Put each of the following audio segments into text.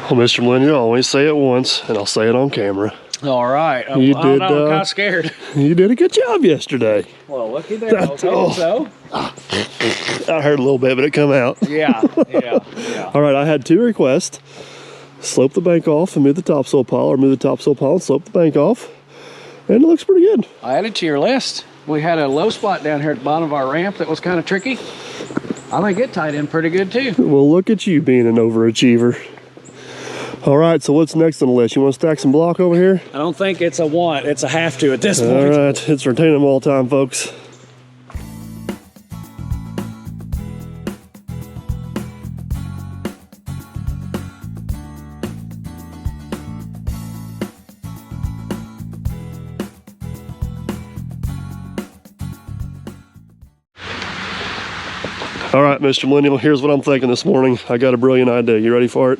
Well, Mr. Millennial, I always say it once, and I'll say it on camera. All right. I'm kind of scared. You did a good job yesterday. Well, looky there. I was hoping so. I heard a little bit, but it come out. Yeah. All right, I had 2 requests. Slope the bank off and move the topsoil pile, or move the topsoil pile and slope the bank off. And it looks pretty good. I added to your list. We had a low spot down here at the bottom of our ramp that was kind of tricky. I think it tied in pretty good too. Well, look at you being an overachiever. All right, so what's next on the list? You want to stack some block over here? I don't think it's a want, it's a have to at this point. All right, it's retaining wall time, folks. All right, Mr. Millennial, here's what I'm thinking this morning. I got a brilliant idea. You ready for it?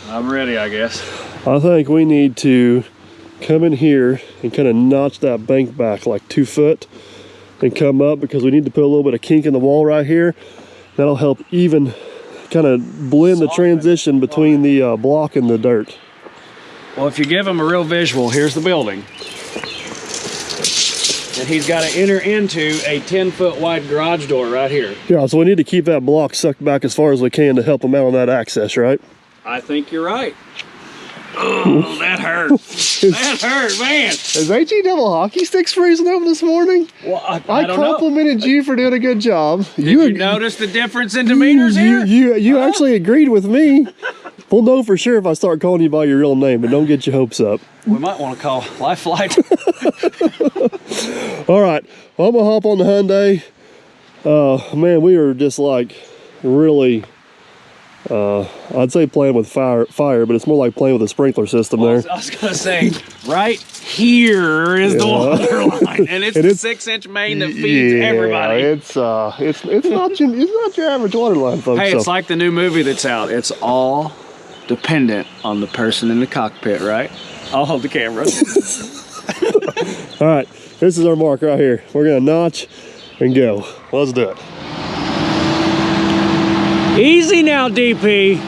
I'm ready, I guess. I think we need to come in here and kind of notch that bank back like 2 foot and come up, because we need to put a little bit of kink in the wall right here. That'll help even kind of blend the transition between the block and the dirt. Well, if you give him a real visual, here's the building. And he's got to enter into a 10-foot wide garage door right here. Yeah, so we need to keep that block sucked back as far as we can to help him out on that access, right? I think you're right. Oh, that hurt. That hurt, man. Is HE double hockey sticks freezing over this morning? Well, I don't complimented you for doing a good job. Did you notice the difference in demeanors here? You actually agreed with me. We'll know for sure if I start calling you by your real name, but don't get your hopes up. We might want to call Life Flight. All right, well, I'm gonna hop on the Hyundai. Man, we are just like really, I'd say playing with fire, but it's more like playing with a sprinkler system there. I was gonna say, right here is the water line, and it's the 6-inch main that feeds everybody. It's not your average water line, folks. Hey, it's like the new movie that's out. It's all dependent on the person in the cockpit, right? I'll hold the camera. All right, this is our mark right here. We're gonna notch and go. Let's do it. Easy now, DP.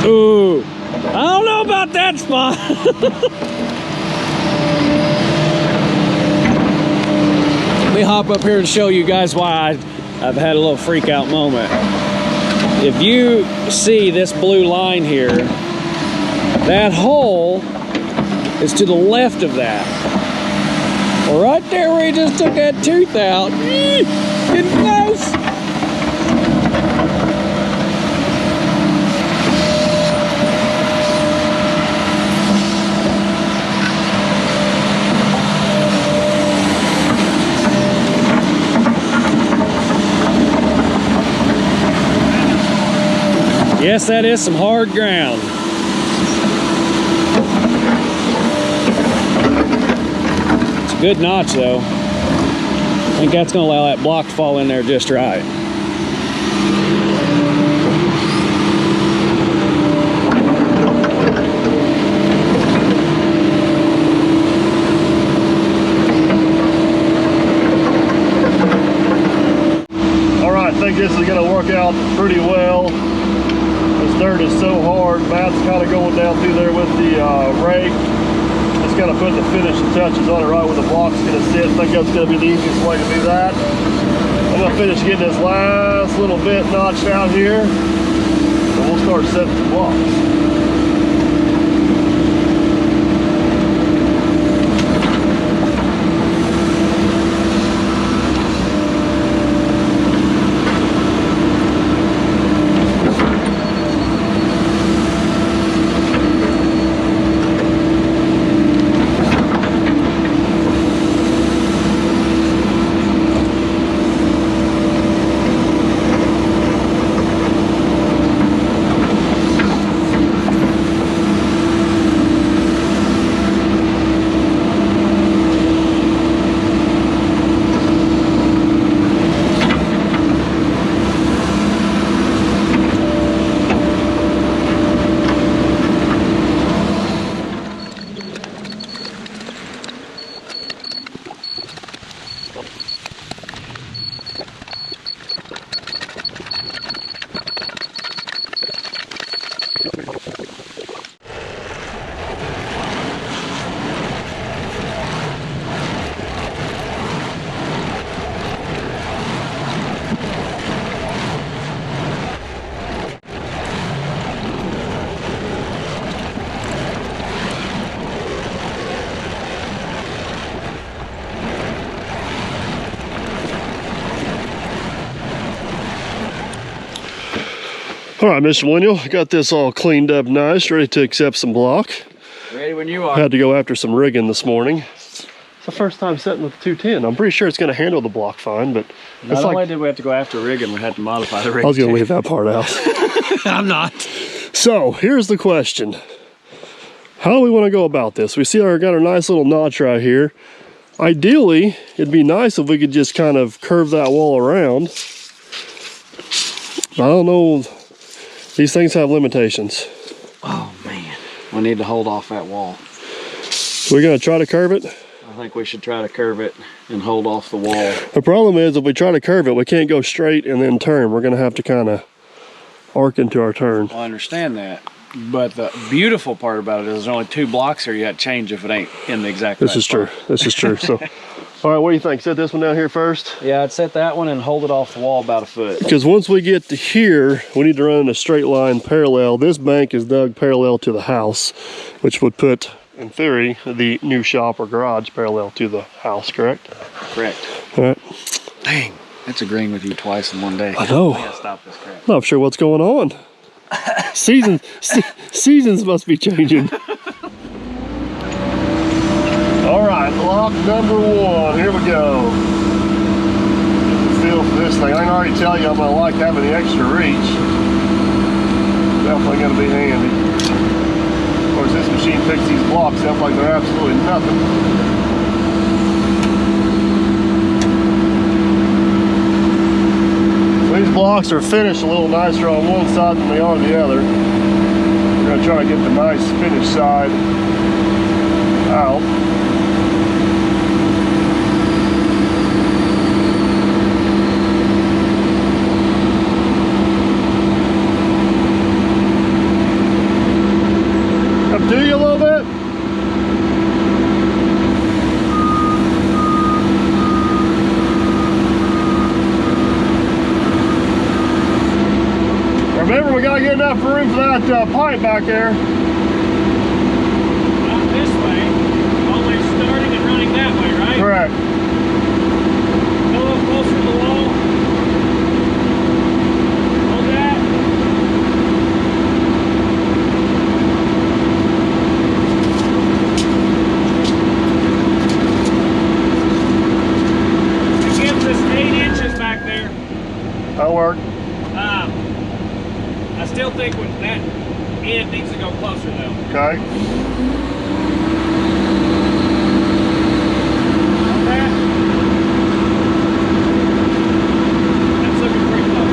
Ooh, I don't know about that spot. Let me hop up here and show you guys why I've had a little freak out moment. If you see this blue line here, that hole is to the left of that. Well, right there where he just took that tooth out. Getting close. Yes, that is some hard ground. It's a good notch though. I think that's gonna allow that block to fall in there just right. All right, I think this is gonna work out pretty well. This dirt is so hard. Matt's kind of going down through there with the rake. Just kind of put the finishing touches on it right where the block's going to sit. I think that's going to be the easiest way to do that. I'm going to finish getting this last little bit notched out here, and we'll start setting some blocks. All right, Mr. Wendell, got this all cleaned up nice, ready to accept some block. Ready when you are. Had to go after some rigging this morning. It's the first time setting with the 210. I'm pretty sure it's going to handle the block fine, but not only did we have to go after rigging, we had to modify the rig. I was going to leave that part out. I'm not. So here's the question. How do we want to go about this? We see got our nice little notch right here. Ideally, it'd be nice if we could just kind of curve that wall around. I don't know. These things have limitations. Oh man, we need to hold off that wall. We're going to try to curve it? I think we should try to curve it and hold off the wall. The problem is if we try to curve it, we can't go straight and then turn. We're going to have to kind of arc into our turn. I understand that. But the beautiful part about it is there's only 2 blocks here you got to change if it ain't in the exact This is true. This is true. So, all right, what do you think? Set this one down here first? Yeah, I'd set that one and hold it off the wall about a foot. Because once we get to here, we need to run in a straight line parallel. This bank is dug parallel to the house, which would put, in theory, the new shop or garage parallel to the house, correct? Correct. All right. Dang, that's agreeing with you twice in one day. I know. We gotta stop this crap. I'm not sure what's going on. Seasons must be changing. All right, block number 1. Here we go. Get the feel for this thing. I can already tell you I'm gonna like having the extra reach. Definitely gonna be handy. Of course, this machine picks these blocks up like they're absolutely nothing. These blocks are finished a little nicer on one side than they are the other. We're going to try to get the nice finished side out. Up to you a little bit. Remember, we gotta get enough room for that pipe back there. Not this way, always starting and running that way, right? Correct. Go a little closer to the wall. Hold that. It gives us 8 inches back there. That'll work. I still think that end needs to go closer though. Okay. That's looking pretty close.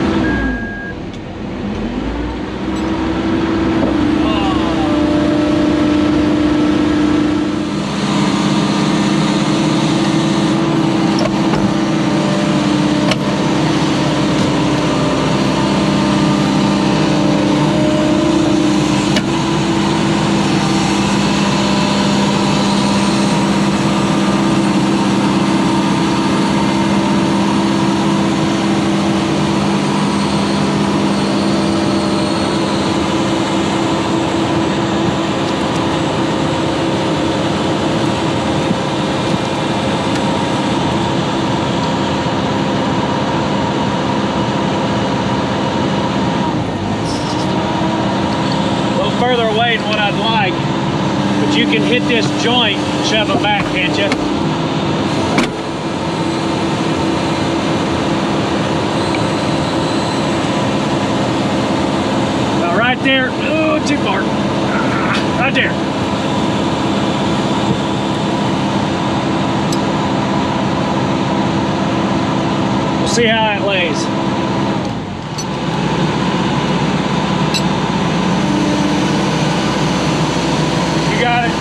Further away than what I'd like, but you can hit this joint and shove them back, can't you? Now right there, oh, too far. Right there. We'll see how it lays. Got it.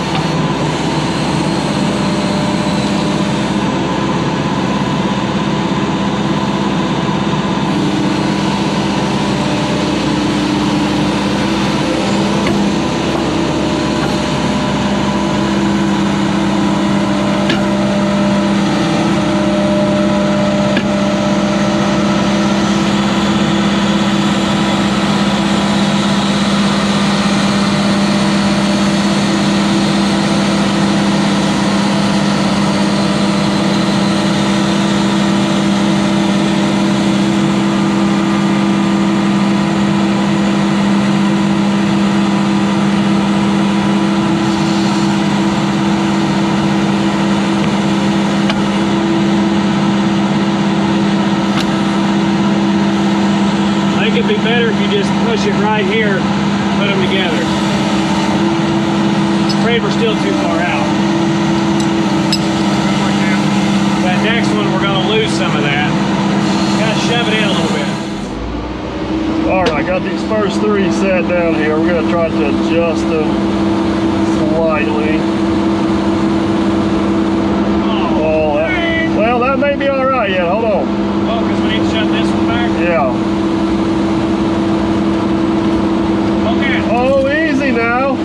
be better if you just push it right here, put them together. Afraid we're still too far out. That next one, we're gonna lose some of that. Gotta shove it in a little bit. All right, got these first 3 set down here. We're gonna try to adjust them slightly. Well, that may be all right yet. Hold on. Oh, because we need to shut this one back? Yeah. Okay. Oh, easy now.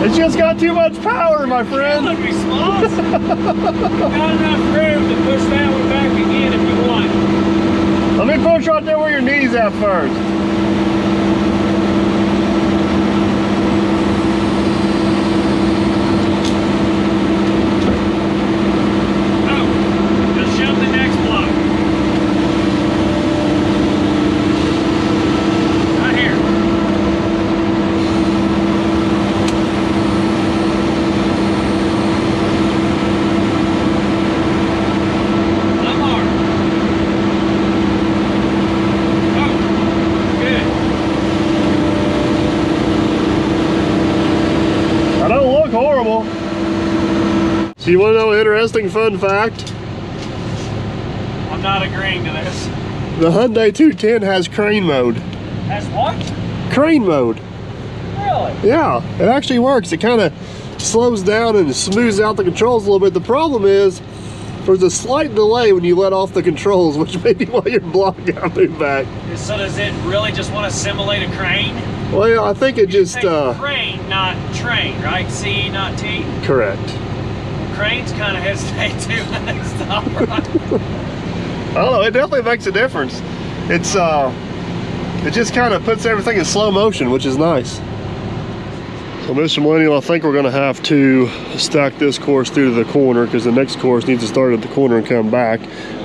It's just got too much power, my friend. Look, we small. You've got enough room to push that one back again if you want. Let me push right there where your knee's at first. Horrible. So you want to know an interesting fun fact? I'm not agreeing to this. The Hyundai 210 has crane mode. Has what? Crane mode. Really? Yeah, it actually works. It kind of slows down and smooths out the controls a little bit. The problem is there's a slight delay when you let off the controls, which may be why your block got moved back. So does it really just want to simulate a crane? Well, yeah, I think it just... crane, not train, right? C, not T? Correct. Cranes kind of hesitate too when they stop, right? I don't know, it definitely makes a difference. It's, it just kind of puts everything in slow motion, which is nice. So Mr. Millennial, I think we're gonna have to stack this course through to the corner because the next course needs to start at the corner and come back.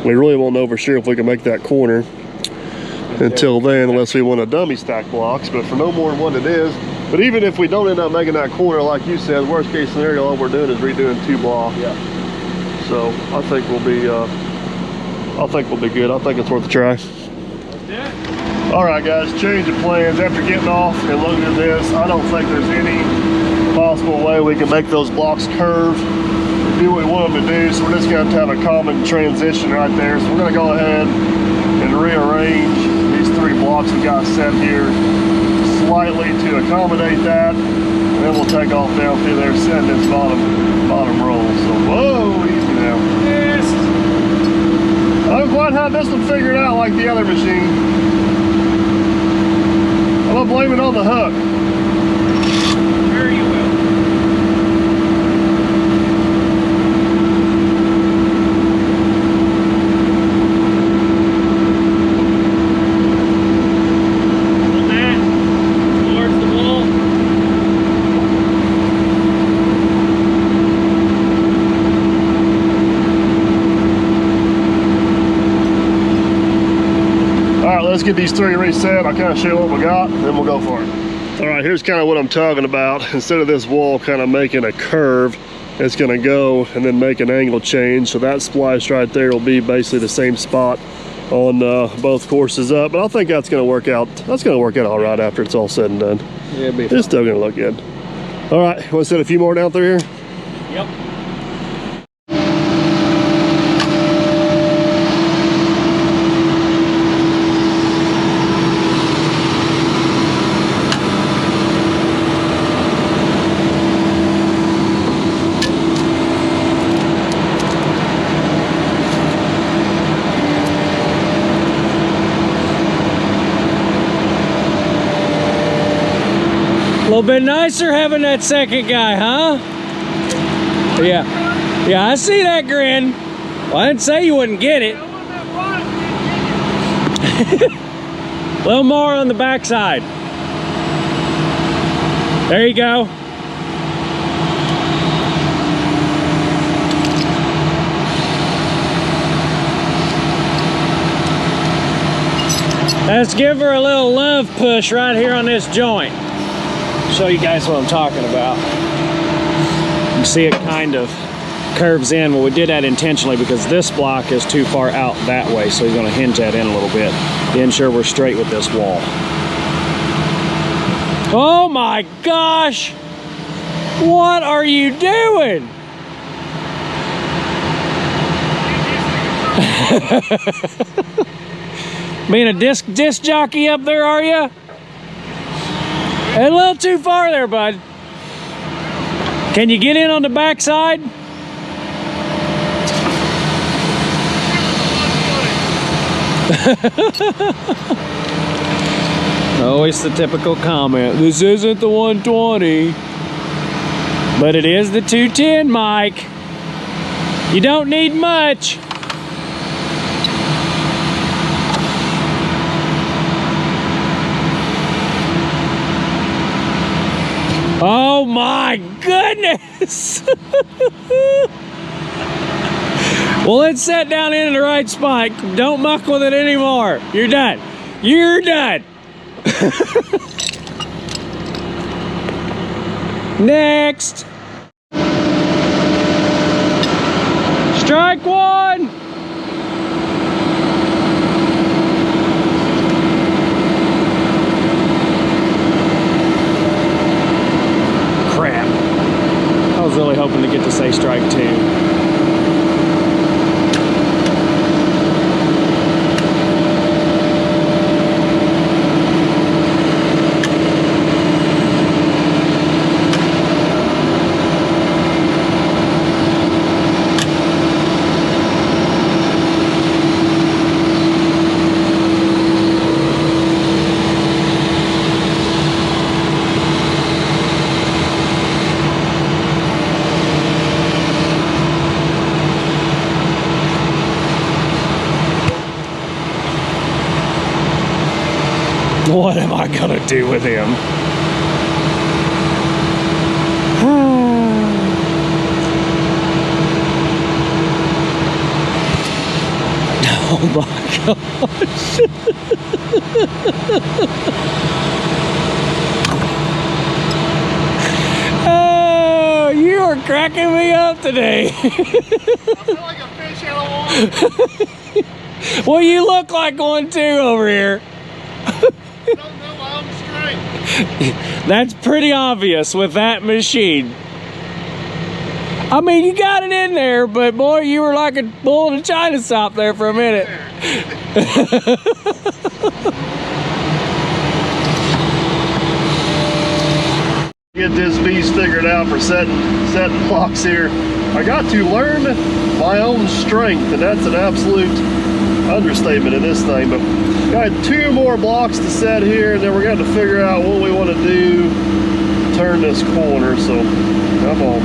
We really won't know for sure if we can make that corner until then, unless we want a dummy stack blocks, but for no more than what it is. But even if we don't end up making that corner, like you said, worst case scenario, all we're doing is redoing 2 blocks. Yeah. So I think we'll be good. I think it's worth a try. Let's do it. All right, guys, change of plans. After getting off and looking at this, I don't think there's any possible way we can make those blocks curve or do what we want them to do. So we're just going to have a common transition right there. So we're going to go ahead and rearrange these 3 blocks we got set here slightly to accommodate that. And then we'll take off down through there, send this bottom roll. So, whoa, easy now. Yes. I don't quite have this one figured out like the other machine. I'm gonna blame it on the hook. Sure you will. Hold that towards the wall. All right, let's get these 3 reset. I'll kind of show you what we got, then we'll go for it. All right, here's kind of what I'm talking about. Instead of this wall kind of making a curve, it's gonna go and then make an angle change. So that splice right there will be basically the same spot on both courses up. But I think that's gonna work out. That's gonna work out all right after it's all said and done. Yeah, it'll be It's still gonna look good. All right, want to set a few more down through here? Yep. A little bit nicer having that second guy, huh? Yeah. Yeah, I see that grin. Well, I didn't say you wouldn't get it. A little more on the backside. There you go. Let's give her a little love push right here on this joint. Show you guys what I'm talking about. You can see it kind of curves in. Well, we did that intentionally because this block is too far out that way, so he's going to hinge that in a little bit to ensure we're straight with this wall. Oh my gosh! What are you doing? Being a disc jockey up there, are you? A little too far there, bud. Can you get in on the back side? Always the typical comment. This isn't the 120, but it is the 210, Mike. You don't need much. Oh my goodness! Well, it's set down in the right spot. Don't muck with it anymore. You're done. You're done. Next. Strike one. Crap. I was really hoping to get to say strike two. What am I gonna do with him? Oh my gosh. Oh, you are cracking me up today. I feel like a fish out of water. Well, you look like one too over here. I don't know my own strength. That's pretty obvious with that machine. I mean, you got it in there, but boy, you were like a bull in a china shop there for a minute. Get this beast figured out for setting blocks here. I got to learn my own strength, and that's an absolute understatement in this thing. But got 2 more blocks to set here, and then we're going to figure out what we want to do to turn this corner. So come on.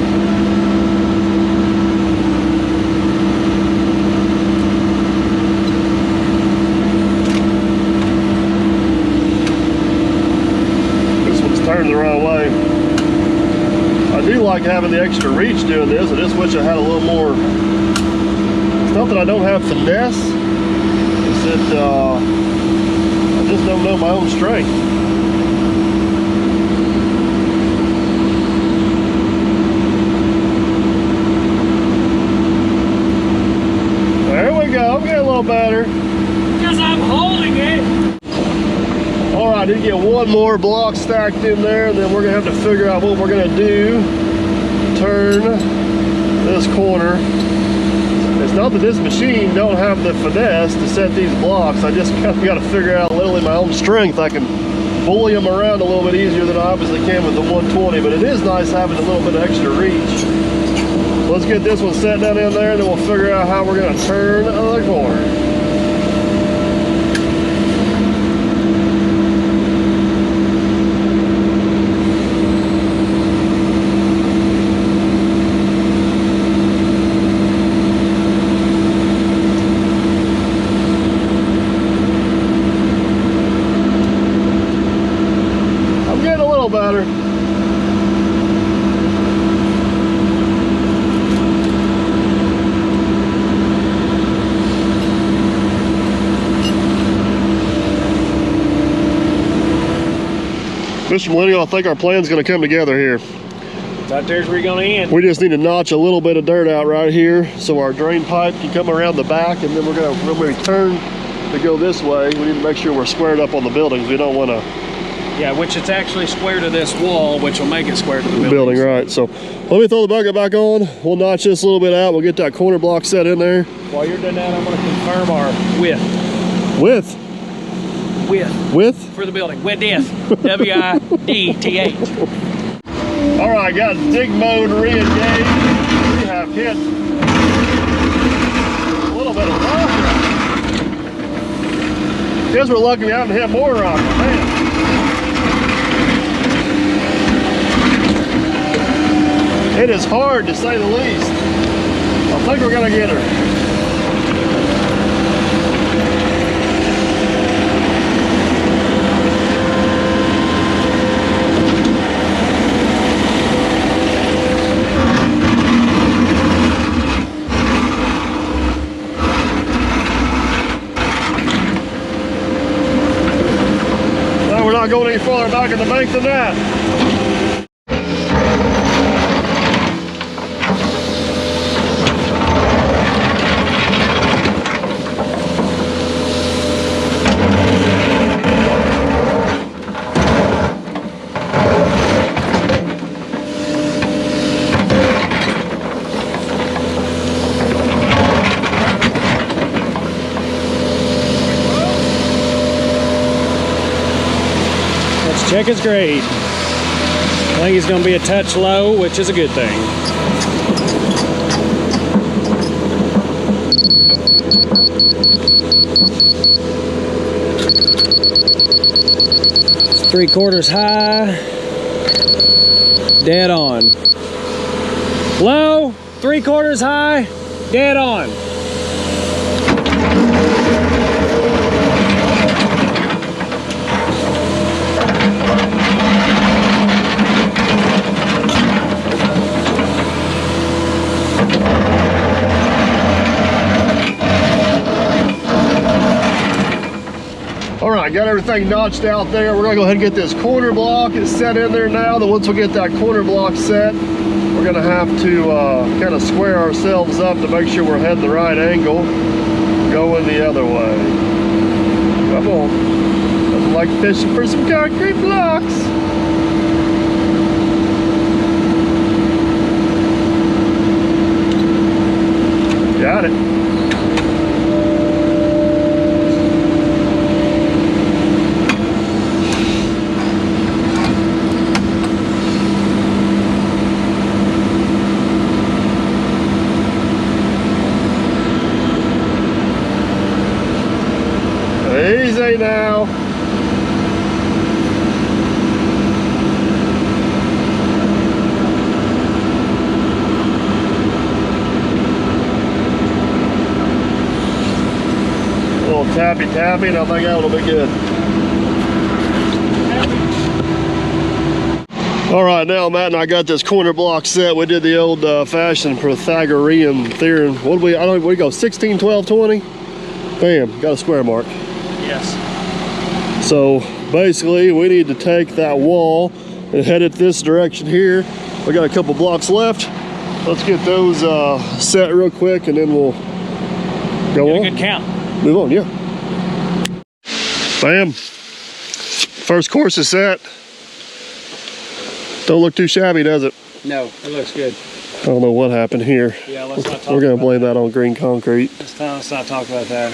Turned the wrong way. I do like having the extra reach doing this. I just wish I had a little more. It's not that I don't have finesse, it's that I just don't know my own strength. There we go. I'm getting a little better. Because I'm holding it. All right, I did get 1 more block stacked in there, and then we're gonna have to figure out what we're gonna do to turn this corner. It's not that this machine don't have the finesse to set these blocks. I just kind of got to figure out literally my own strength. I can bully them around a little bit easier than I obviously can with the 120, but it is nice having a little bit of extra reach. Let's get this one set down in there, and then we'll figure out how we're gonna turn the corner. Better. Mr. Millennial, I think our plan's going to come together here. Right there's where you're gonna end. We just need to notch a little bit of dirt out right here so our drain pipe can come around the back, and then we're gonna, when we turn to go this way, we need to make sure we're squared up on the buildings. We don't want to. Yeah, which it's actually square to this wall, which will make it square to the building, right? So let me throw the bucket back on. We'll notch this a little bit out. We'll get that corner block set in there. While you're doing that, I'm going to confirm our width. Width For the building. Width. W-I-D-T-H. All right, got dig mode re-engaged. We have hit a little bit of rock. Guess we're lucky we haven't hit more rock, man. It is hard, to say the least. I think we're gonna get her. No, we're not going any farther back in the bank than that. Check his grade. I think he's going to be a touch low, which is a good thing. It's 3/4 high. Dead on. Low, 3/4 high, dead on. All right, got everything notched out there. We're gonna go ahead and get this corner block. It's set in there now. Then once we get that corner block set, we're gonna have to kind of square ourselves up to make sure we're heading the right angle, going the other way. Come on. Nothing like fishing for some concrete blocks. Got it. Easy now. A little tappy tappy, and I think that'll be good. All right, now Matt and I got this corner block set. We did the old fashioned Pythagorean theorem. What did we? I don't. We go 16, 12, 20. Bam, got a square mark. Yes. So basically we need to take that wall and head it this direction here. We got a couple blocks left. Let's get those set real quick, and then we'll go on. Good count. Move on, yeah. Bam. First course is set. Don't look too shabby, does it? No, it looks good. I don't know what happened here. Yeah, let's not talk We're gonna about blame that on green concrete. Let's not talk about that.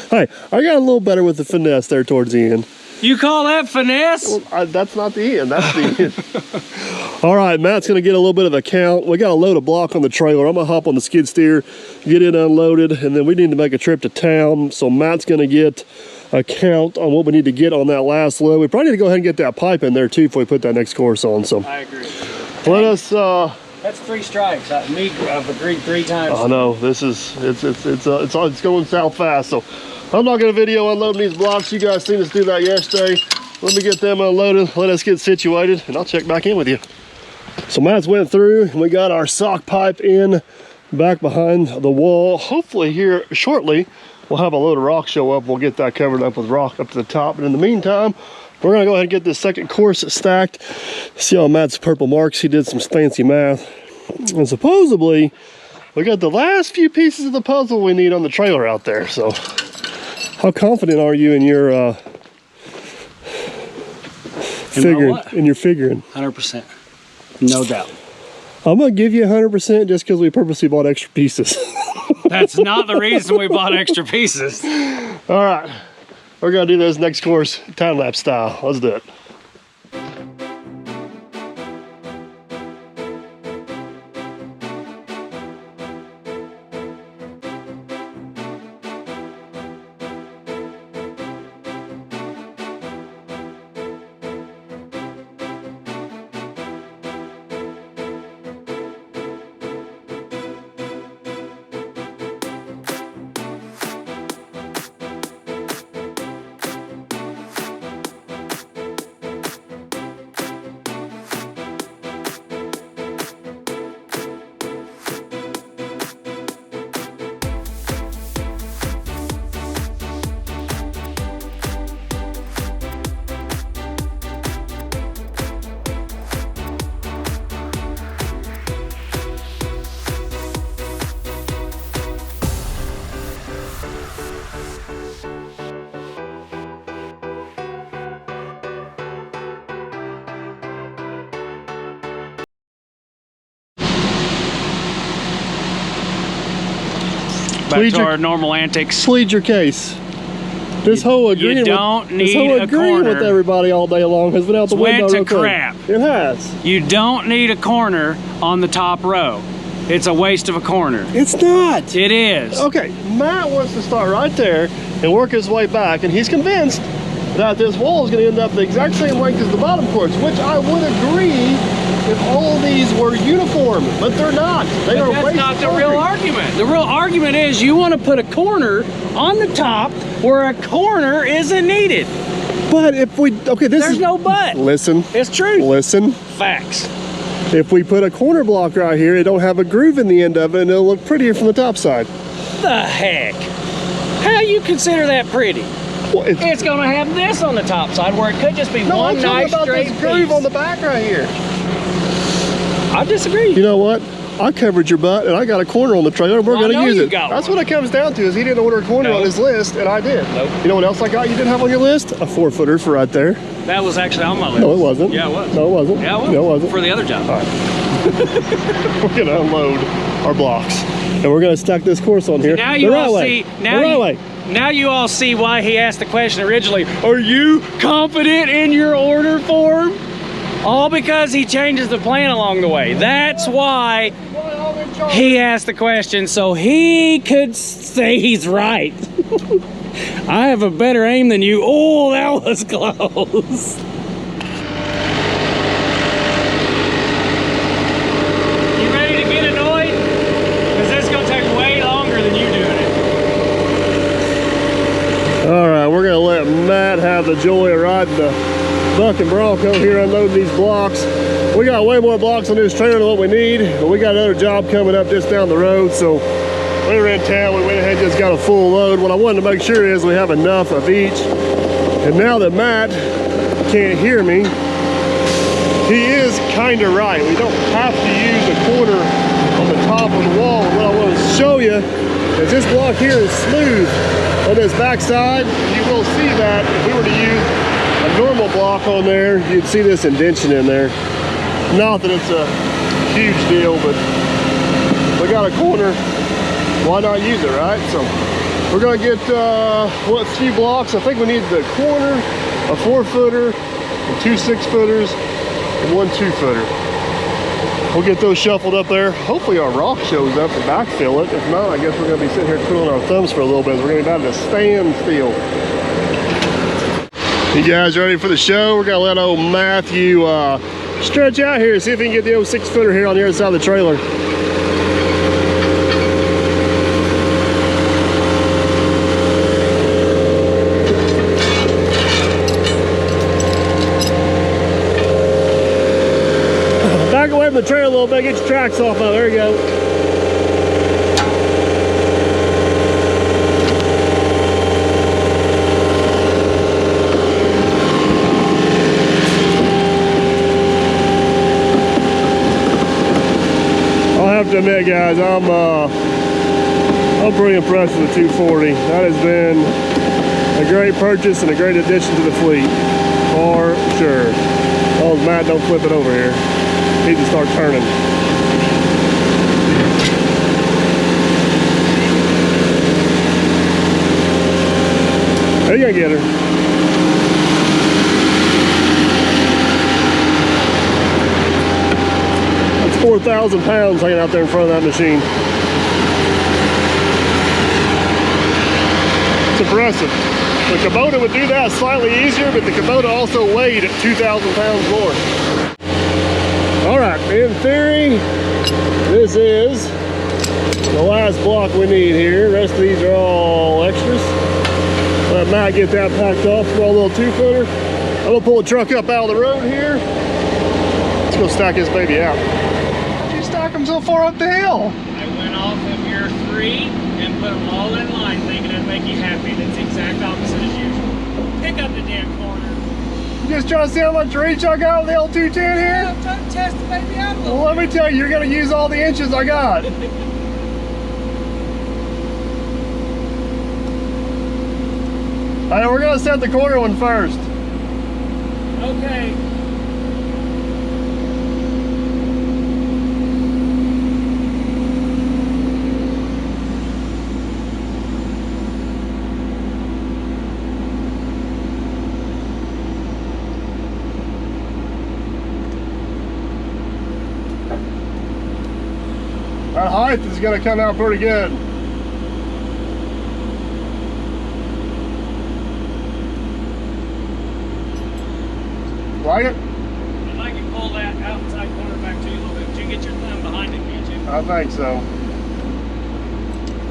Hey, I got a little better with the finesse there towards the end. You call that finesse? Well, that's not the end, that's the end. All right, Matt's gonna get a little bit of a count. We got a load of block on the trailer. I'm gonna hop on the skid steer, get it unloaded, and then we need to make a trip to town. So Matt's gonna get a count on what we need to get on that last load. We probably need to go ahead and get that pipe in there too if we put that next course on. So I agree. let us That's 3 strikes. I've agreed 3 times. I know this is it's going south fast. So I'm not gonna video unloading these blocks. You guys seen us do that yesterday. Let me get them unloaded. Let us get situated, and I'll check back in with you. So Matt's went through, and we got our sock pipe in back behind the wall. Hopefully here shortly we'll have a load of rock show up. We'll get that covered up with rock up to the top. But in the meantime, we're gonna go ahead and get this second course stacked. See on Matt's purple marks, he did some fancy math. And supposedly, we got the last few pieces of the puzzle we need on the trailer out there. So, how confident are you in your figuring? 100%. No doubt. I'm gonna give you 100% just because we purposely bought extra pieces. That's not the reason we bought extra pieces. All right, we're gonna do this next course time-lapse style. Let's do it. Back to our normal antics. Plead your case. This whole agreeing you don't need a corner with everybody all day long has been out the window. Went to crap. It has. You don't need a corner on the top row. It's a waste of a corner. It's not. It is. Okay, Matt wants to start right there and work his way back, and he's convinced that this wall is going to end up the exact same length as the bottom course, which I would agree if all these were uniform, but they're not. They are That's not the real argument. The real argument is you want to put a corner on the top where a corner isn't needed. But if we, okay, there's no but. Listen. It's true. Listen. Facts. If we put a corner block right here, it don't have a groove in the end of it, and it'll look prettier from the top side. The heck? How you consider that pretty? Well, it's going to have this on the top side where it could just be one nice straight piece. Groove on the back right here. I disagree. You know what? I covered your butt, and I got a corner on the trailer. We're going to use it. That's what it comes down to. Is he didn't order a corner on his list, and I did. Nope. You know what else I got? You didn't have on your list? A 4-footer for right there. That was actually on my list. No, it wasn't. Yeah, it was. No, it wasn't. Yeah, it was. No, it wasn't. For the other job. All right. We're going to unload our blocks, and we're going to stack this course on here. Now you all see. Now you all see why he asked the question originally. Are you confident in your order form? All because he changes the plan along the way. That's why he asked the question, so he could say he's right. I have a better aim than you. Oh, that was close. You ready to get annoyed? Because this is going to take way longer than you doing it. All right, we're going to let Matt have the joy of riding the Buck and Bronco here unloading these blocks. We got way more blocks on this trailer than what we need, but we got another job coming up just down the road, so we were in town, we went ahead and just got a full load. What I wanted to make sure is we have enough of each. And now that Matt can't hear me, he is kind of right. We don't have to use a corner on the top of the wall. What I want to show you is this block here is smooth on this back side. You will see that if we were to use a normal block on there, you'd see this indention in there. Not that it's a huge deal, but we got a corner, why not use it, right? So we're gonna get what few blocks. I think we need the corner, a 4-footer, and 2 6-footers, and 1 2-footer. We'll get those shuffled up there. Hopefully our rock shows up to backfill it. If not, I guess we're gonna be sitting here twiddling our thumbs for a little bit. We're gonna be about at a standstill. You guys ready for the show? We're gonna let old Matthew stretch out here and see if he can get the old 6-footer here on the other side of the trailer. Back away from the trailer a little bit, get your tracks off of it. There you go. to admit, guys, I'm pretty impressed with the 240. That has been a great purchase and a great addition to the fleet, for sure. Oh, Matt, don't flip it over here. Need to start turning. There you go, get her. That's 4,000 pounds hanging out there in front of that machine. It's impressive. The Kubota would do that slightly easier, but the Kubota also weighed at 2,000 pounds more. All right, in theory, this is the last block we need here. The rest of these are all extras. Let Matt get that packed off for a little 2-footer. I'm gonna pull the truck up out of the road here. Let's go stack this baby out. Why'd you stack them so far up the hill? I went off of your 3 and put them all in line thinking it'd make you happy. That's the exact opposite as usual. Pick up the damn corner. You just trying to see how much reach I got with the L210 here? Yeah, I'm trying to test the baby out a little Well, let me tell you, you're gonna use all the inches I got. Alright, we're gonna set the corner one first. Okay. That height is gonna come out pretty good. Like it? I'd like to pull that outside corner back to you a little bit. But you get your thumb behind it, can't you? I think so.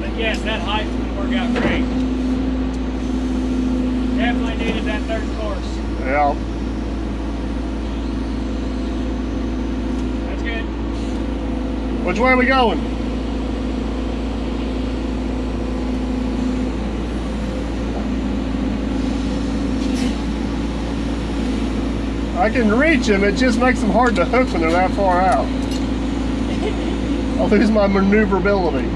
But yes, that height's gonna work out great. Definitely needed that third course. Yeah. That's good. Which way are we going? I can reach them, it just makes them hard to hook when they're that far out. I'll lose my maneuverability.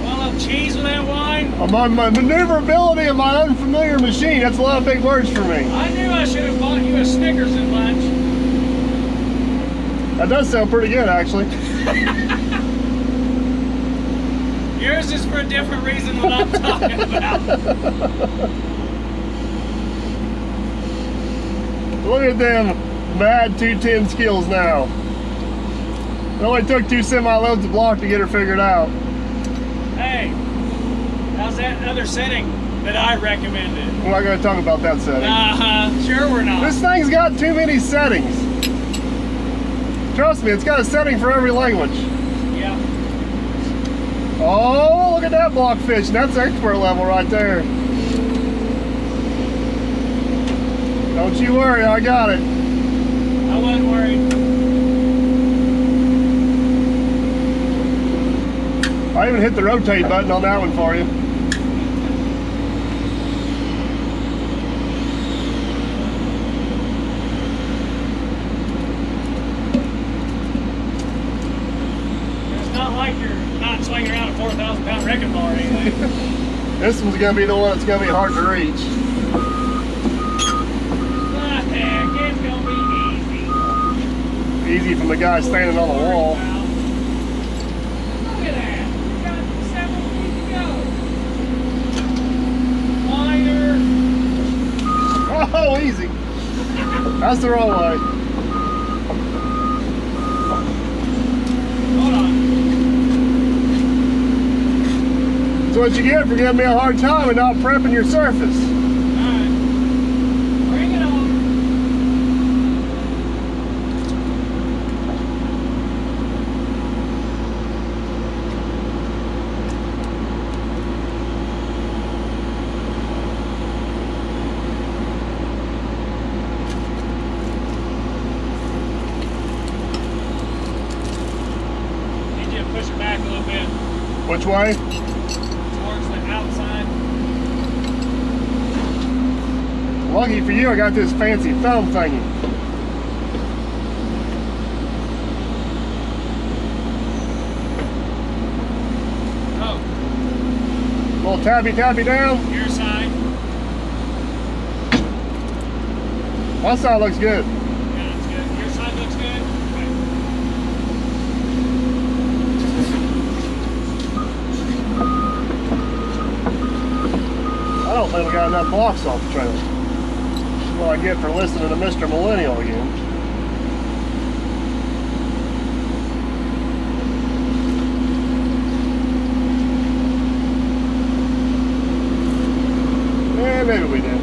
Well, I'll cheese with that wine. My maneuverability of my unfamiliar machine, that's a lot of big words for me. I knew I should have bought you a Snickers at lunch. That does sound pretty good, actually. Yours is for a different reason than I'm talking about. Look at them mad 210 skills now. It only took 2 semi-loads of block to get her figured out. Hey, how's that other setting that I recommended? We're not going to talk about that setting. Sure we're not. This thing's got too many settings. Trust me, it's got a setting for every language. Yeah. Oh, look at that block fishing. That's expert level right there. Don't you worry, I got it. I wasn't worried. I even hit the rotate button on that one for you. It's not like you're not swinging around a 4,000 pound wrecking ball or anything. This one's going to be the one that's going to be hard to reach. It's gonna be easy. Easy from the guy standing on the wall. Look at that. We got several feet to go. Minor. Oh, easy. That's the wrong way. Hold on. That's what you get for giving me a hard time and not prepping your surface. Alright. Bring it on. Need you to push it back a little bit Which way? towards the outside. Lucky for you, I got this fancy thumb thingy. Tappy down. Your side. My side looks good. Yeah, that's good. Your side looks good. Okay. I don't think we got enough blocks off the trailer. That's what I get for listening to Mr. Millennial again. Yeah, maybe we did.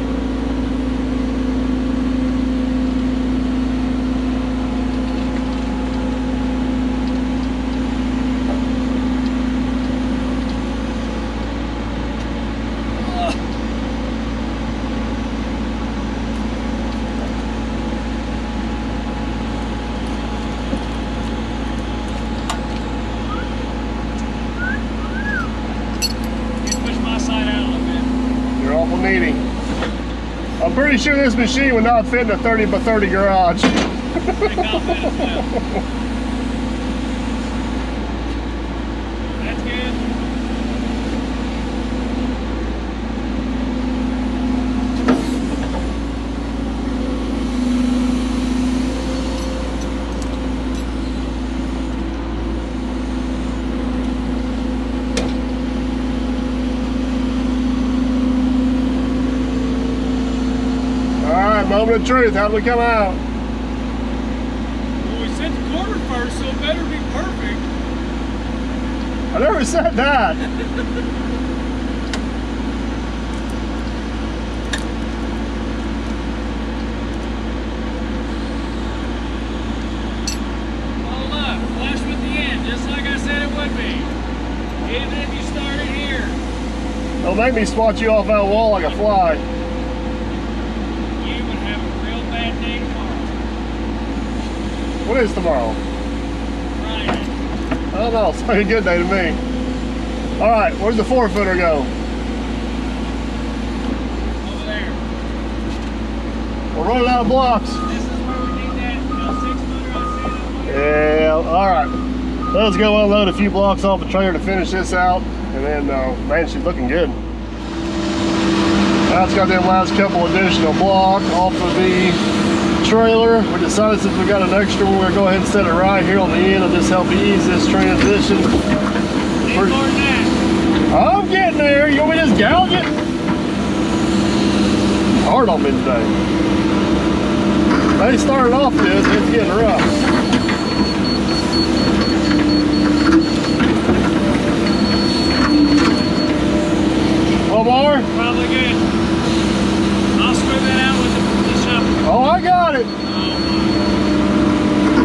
I'm pretty sure this machine would not fit in a 30 by 30 garage. That's good. Moment of truth, how do we come out? Well, we set the corner first, so it better be perfect. I never said that. Hold up, flush with the end, just like I said it would be. Even if you started here. Don't make me swat you off that wall like a fly. What is tomorrow? Friday. I don't know, it's like a good day to me. Alright, where's the 4-footer go? Over there. We're running out of blocks. This is where we need that 6-footer I said. Yeah, alright. Let's go unload a few blocks off the trailer to finish this out. And then, man, she's looking good. Now it's got them last couple additional blocks off of the trailer. We decided since we got an extra one, we're going to go ahead and set it right here on the end and just help ease this transition. I'm getting there. You want me to just gouge it? Hard on me today. They started off good, it's getting rough. One more? Probably good. I'll screw that out with the shovel. Oh, I got it.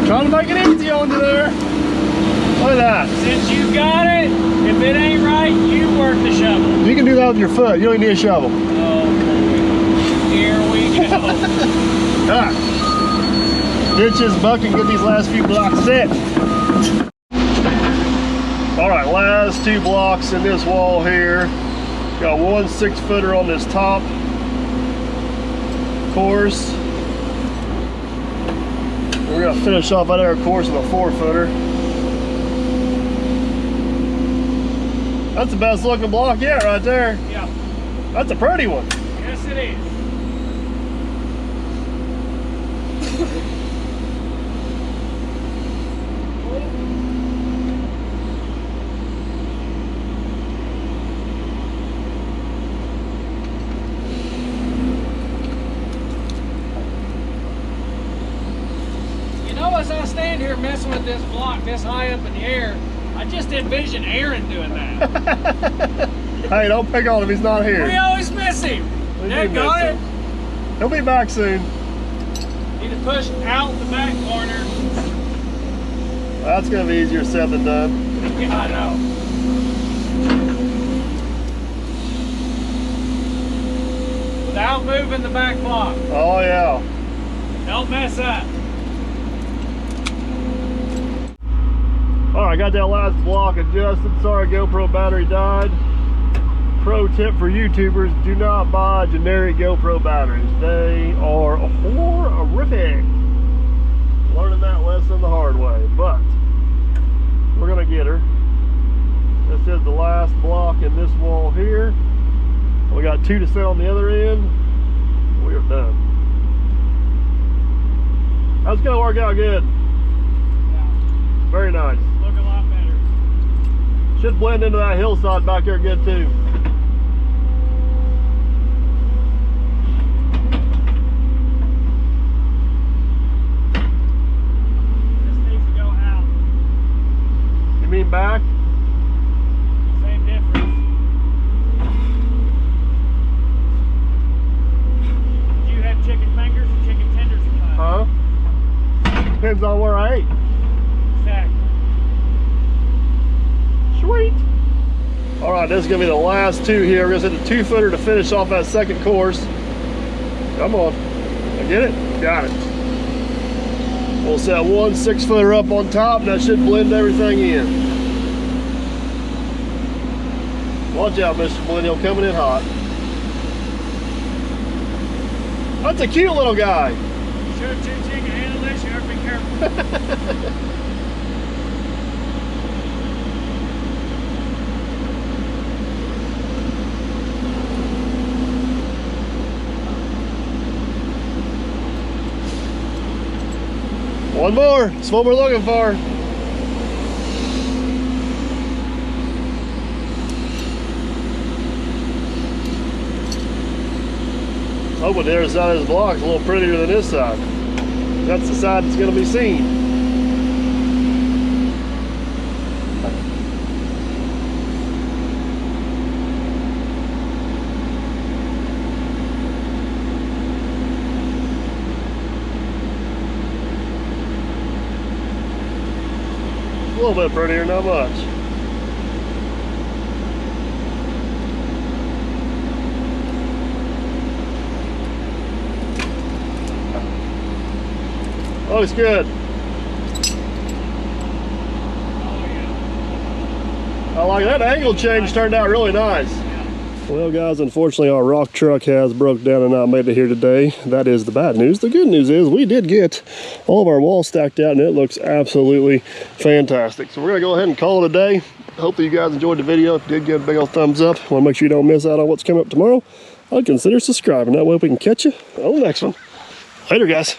Trying to make it easy on you there. Look at that. Since you got it, if it ain't right, you work the shovel. You can do that with your foot. You don't need a shovel. Oh, here we go. Alright. Ditch this bucket and get these last few blocks set. Alright, last 2 blocks in this wall here. Got one 6-footer on this top course. We're going to finish off that other course with a 4-footer. That's the best looking block yet right there. Yeah. That's a pretty one. Yes, it is. As I stand here messing with this block this high up in the air, I just envision Aaron doing that. Hey, don't pick on him, he's not here. We always miss him. That got it. He'll be back soon. Need to push out the back corner. That's going to be easier said than done. Yeah, I know. Without moving the back block. Oh, yeah. Don't mess up. Alright, got that last block adjusted. Sorry, GoPro battery died. Pro tip for YouTubers, do not buy generic GoPro batteries. They are horrific. Learning that lesson the hard way, but we're going to get her. This is the last block in this wall here. got 2 to set on the other end. We are done. That's gonna work out good. Yeah. Very nice. Look a lot better. Should blend into that hillside back there good too. This needs to go out. You mean back? Same difference. Do you have chicken fingers or chicken tenders or not? Huh? Depends on where I ate. Exactly. Sweet. All right, this is gonna be the last 2 here. We're gonna hit the 2-footer to finish off that second course. Come on, I get it, got it. We'll set 1 6-footer up on top, and that should blend everything in. Watch out, Mr. Millennial, coming in hot. That's a cute little guy. Sure, Ching can handle this. You have to be careful. One more, that's what we're looking for. Hoping the other side of this block is a little prettier than this side. That's the side that's going to be seen. A little bit prettier, not much. Looks good. I like that angle change, turned out really nice. Well guys, unfortunately our rock truck has broke down and not made it here today. That is the bad news. The good news is we did get all of our walls stacked out and it looks absolutely fantastic. So we're gonna go ahead and call it a day. Hopefully you guys enjoyed the video. If you did, give it a big old thumbs up. Want to make sure you don't miss out on what's coming up tomorrow. I'd consider subscribing. That way we can catch you on the next one. Later guys.